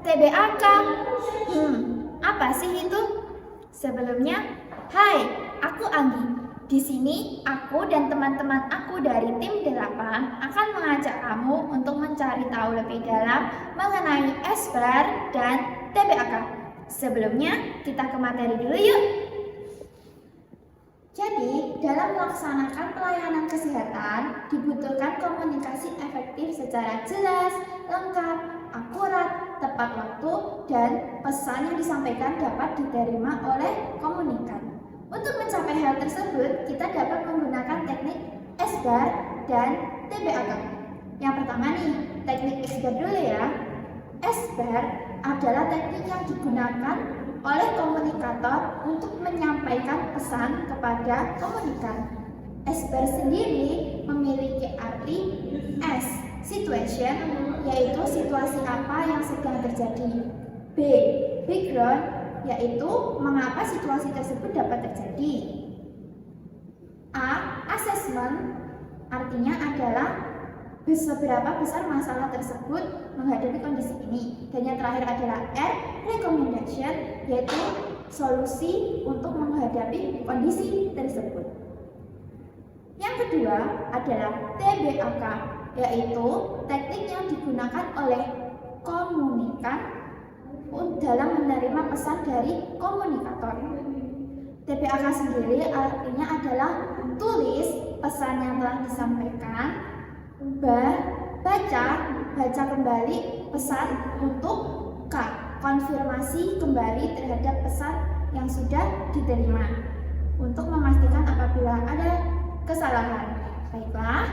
TBAK. Apa sih itu? Sebelumnya, hai, aku Anggi. Di sini, aku dan teman-teman aku dari tim 8 akan mengajak kamu untuk mencari tahu lebih dalam mengenai SBAR dan TBAK. Sebelumnya, kita ke materi dulu yuk. Jadi, dalam melaksanakan pelayanan kesehatan, dibutuhkan komunikasi efektif secara jelas, lengkap, akurat, tepat waktu, dan pesan yang disampaikan dapat diterima oleh komunikan. Untuk mencapai hal tersebut, kita dapat menggunakan teknik SBAR dan TBAK. Yang pertama nih, teknik SBAR dulu ya. SBAR adalah teknik yang digunakan oleh komunikator untuk menyampaikan pesan kepada komunikan. SBAR sendiri memiliki arti S, situation, yaitu situasi apa yang sedang terjadi. B, background, yaitu mengapa situasi tersebut dapat terjadi. A, assessment, artinya adalah seberapa besar masalah tersebut menghadapi kondisi ini. Dan yang terakhir adalah R, recommendation, yaitu solusi untuk menghadapi kondisi tersebut. Yang kedua adalah TBAK, yaitu teknik yang digunakan oleh komunikan dalam menerima pesan dari komunikator. TBAK sendiri artinya adalah tulis pesan yang telah disampaikan, baca kembali pesan, untuk K, konfirmasi kembali terhadap pesan yang sudah diterima untuk memastikan apabila ada kesalahan. Baiklah,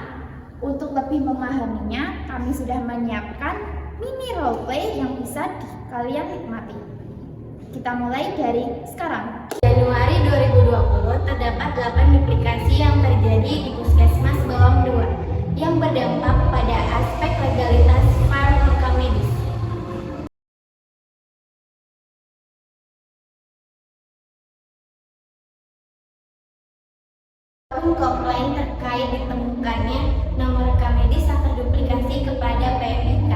untuk lebih memahaminya, kami sudah menyiapkan mini roleplay yang bisa kalian nikmati. Kita mulai dari sekarang. Januari 2020 terdapat 8 duplikasi yang terjadi di Puskesmas Bawang 2 yang berdampak pada aspek legalitas farmakomedis. Komplain terkait ditemukannya nomor rekam medis yang terduplikasi kepada PMK.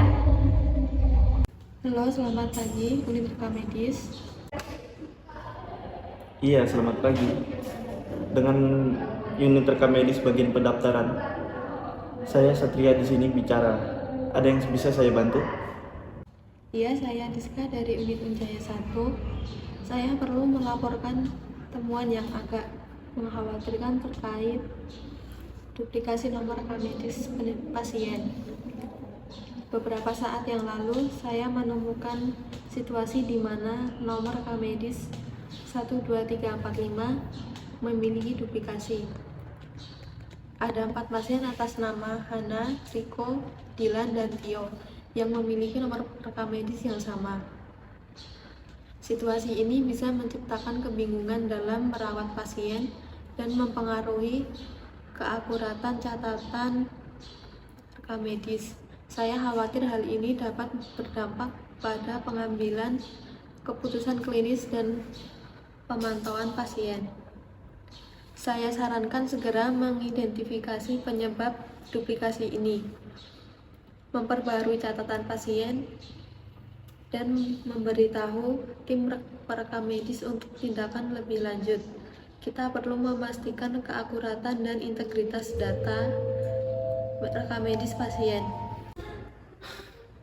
Halo, selamat pagi, unit rekam medis. Iya, selamat pagi. Dengan unit rekam medis bagian pendaftaran, saya Satria di sini bicara. Ada yang bisa saya bantu? Iya, saya Diska dari unit Unjaya 1. Saya perlu melaporkan temuan yang agak mengkhawatirkan terkait duplikasi nomor rekam medis pasien. Beberapa saat yang lalu, saya menemukan situasi di mana nomor rekam medis 12345 memiliki duplikasi. Ada 4 pasien atas nama Hana, Riko, Dilan, dan Tio yang memiliki nomor rekam medis yang sama. Situasi ini bisa menciptakan kebingungan dalam merawat pasien dan mempengaruhi keakuratan catatan rekam medis. Saya khawatir hal ini dapat berdampak pada pengambilan keputusan klinis dan pemantauan pasien. Saya sarankan segera mengidentifikasi penyebab duplikasi ini, memperbarui catatan pasien, dan memberitahu tim perekam medis untuk tindakan lebih lanjut. Kita perlu memastikan keakuratan dan integritas data rekam medis pasien.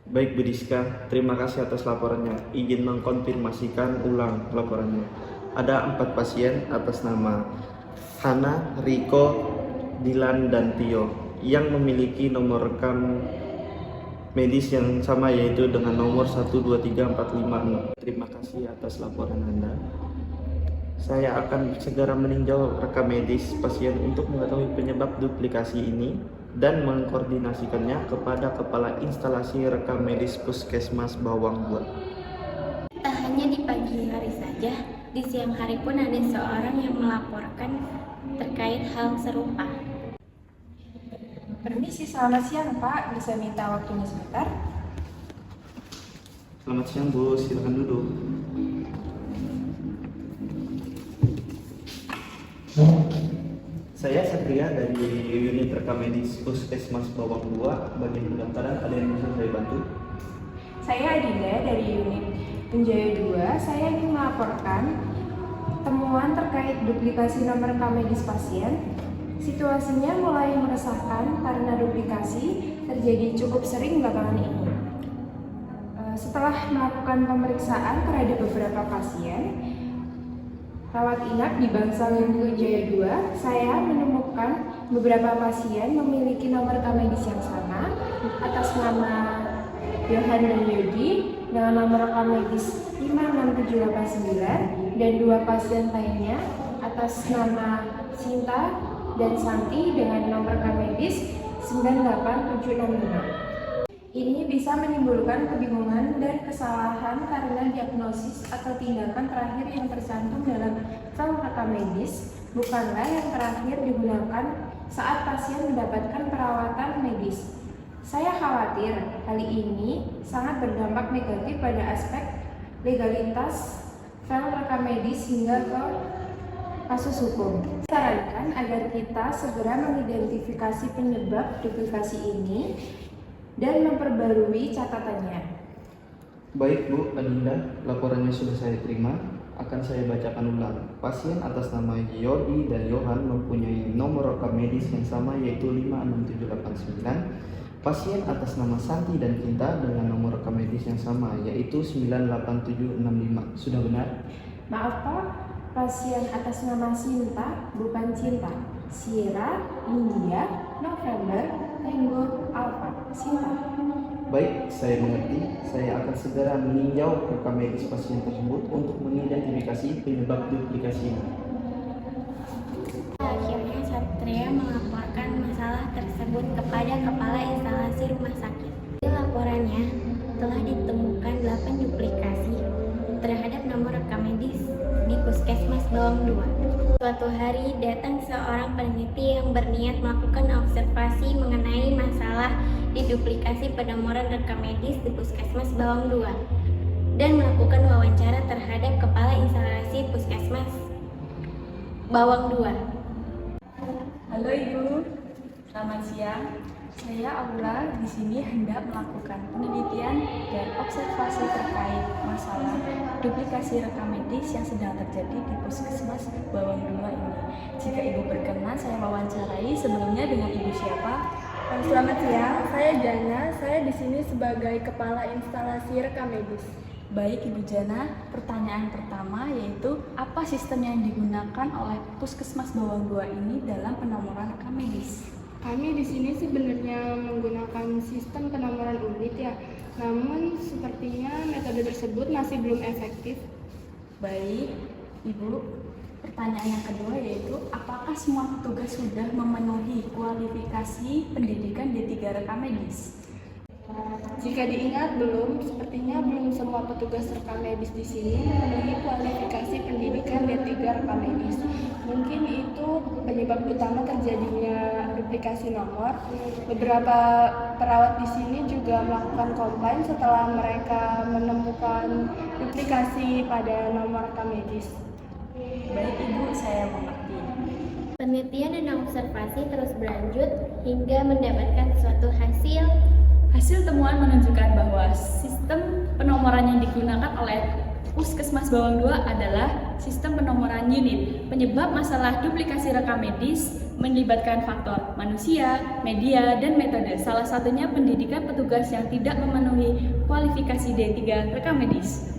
Baik, Bu Diska, terima kasih atas laporannya. Izin mengkonfirmasikan ulang laporannya. Ada 4 pasien atas nama Hana, Riko, Dilan, dan Tio yang memiliki nomor rekam medis yang sama, yaitu dengan nomor 123456. Terima kasih atas laporan Anda. Saya akan segera meninjau rekam medis pasien untuk mengetahui penyebab duplikasi ini dan mengkoordinasikannya kepada Kepala Instalasi Rekam Medis Puskesmas Bawang 2. Tak hanya di pagi hari saja, di siang hari pun ada seorang yang melaporkan terkait hal serupa. Permisi, selamat siang Pak, bisa minta waktunya sebentar? Selamat siang Bu, silakan duduk. Saya Satria dari unit rekam medis Puskesmas Bawang 2, bagian pendaftaran. Ada yang bisa saya bantu? Saya Adinda dari unit Unjaya 2. Saya ingin melaporkan temuan terkait duplikasi nomor rekam medis pasien. Situasinya mulai meresahkan karena duplikasi terjadi cukup sering belakangan ini. Setelah melakukan pemeriksaan terhadap beberapa pasien rawat inap di Bangsal Unit Unjaya 2, saya menemukan beberapa pasien memiliki nomor rekam medis yang sama atas nama Johan dan Yodi dengan nomor rekam medis 56789 dan 2 pasien lainnya atas nama Sinta dan Santi dengan nomor rekam medis 98765. Ini bisa menimbulkan kebingungan dan kesalahan karena diagnosis atau tindakan terakhir yang tercantum dalam file rekam medis bukanlah yang terakhir digunakan saat pasien mendapatkan perawatan medis. Saya khawatir hal ini sangat berdampak negatif pada aspek legalitas file rekam medis hingga ke kasus hukum. Saya sarankan agar kita segera mengidentifikasi penyebab duplikasi ini dan memperbarui catatannya. Baik Bu Adinda, laporannya sudah saya terima. Akan saya bacakan ulang. Pasien atas nama Yodi dan Johan mempunyai nomor rekam medis yang sama yaitu 56789. Pasien atas nama Santi dan Kinta dengan nomor rekam medis yang sama yaitu 98765. Sudah benar? Maaf Pak, pasien atas nama Sinta bukan Cinta. Sierra, India, November, Tango, Alpha, Sinta. Baik, saya mengerti. Saya akan segera meninjau rekam medis pasien tersebut untuk mengidentifikasi penyebab duplikasi ini. Akhirnya Satria melaporkan masalah tersebut kepada kepala instalasi rumah sakit. Di laporannya telah ditemukan 8 duplikasi terhadap nomor rekam medis di Puskesmas Bawang 2. Suatu hari datang seorang peneliti yang berniat melakukan observasi mengenai masalah di duplikasi penomoran rekam medis di Puskesmas Bawang 2 dan melakukan wawancara terhadap kepala instalasi Puskesmas Bawang 2. Halo Ibu, selamat siang. Saya Aula di sini hendak melakukan penelitian dan observasi terkait masalah duplikasi rekam medis yang sedang terjadi di Puskesmas Bawang 2 ini. Jika Ibu berkenan, saya wawancarai sebelumnya dengan Ibu siapa? Selamat siang, saya Jana. Saya di sini sebagai kepala instalasi rekam medis. Baik Ibu Jana, pertanyaan pertama yaitu apa sistem yang digunakan oleh Puskesmas Bawang 2 ini dalam penomoran rekam medis? Kami di sini sebenarnya menggunakan sistem penomoran unit ya, namun sepertinya metode tersebut masih belum efektif. Baik Ibu, pertanyaan yang kedua yaitu apakah semua petugas sudah memenuhi kualifikasi pendidikan D3 rekam medis? Jika diingat sepertinya belum semua petugas rekam medis di sini memenuhi kualifikasi pendidikan D3 rekam medis. Mungkin itu penyebab utama terjadinya duplikasi nomor. Beberapa perawat di sini juga melakukan komplain setelah mereka menemukan duplikasi pada nomor rekam medis. Baik Ibu, saya mengerti. Penelitian dan observasi terus berlanjut hingga mendapatkan suatu hasil. Hasil temuan menunjukkan bahwa sistem penomoran yang digunakan oleh Puskesmas Bawang 2 adalah sistem penomoran unit. Penyebab masalah duplikasi rekam medis melibatkan faktor manusia, media, dan metode. Salah satunya pendidikan petugas yang tidak memenuhi kualifikasi D3 rekam medis.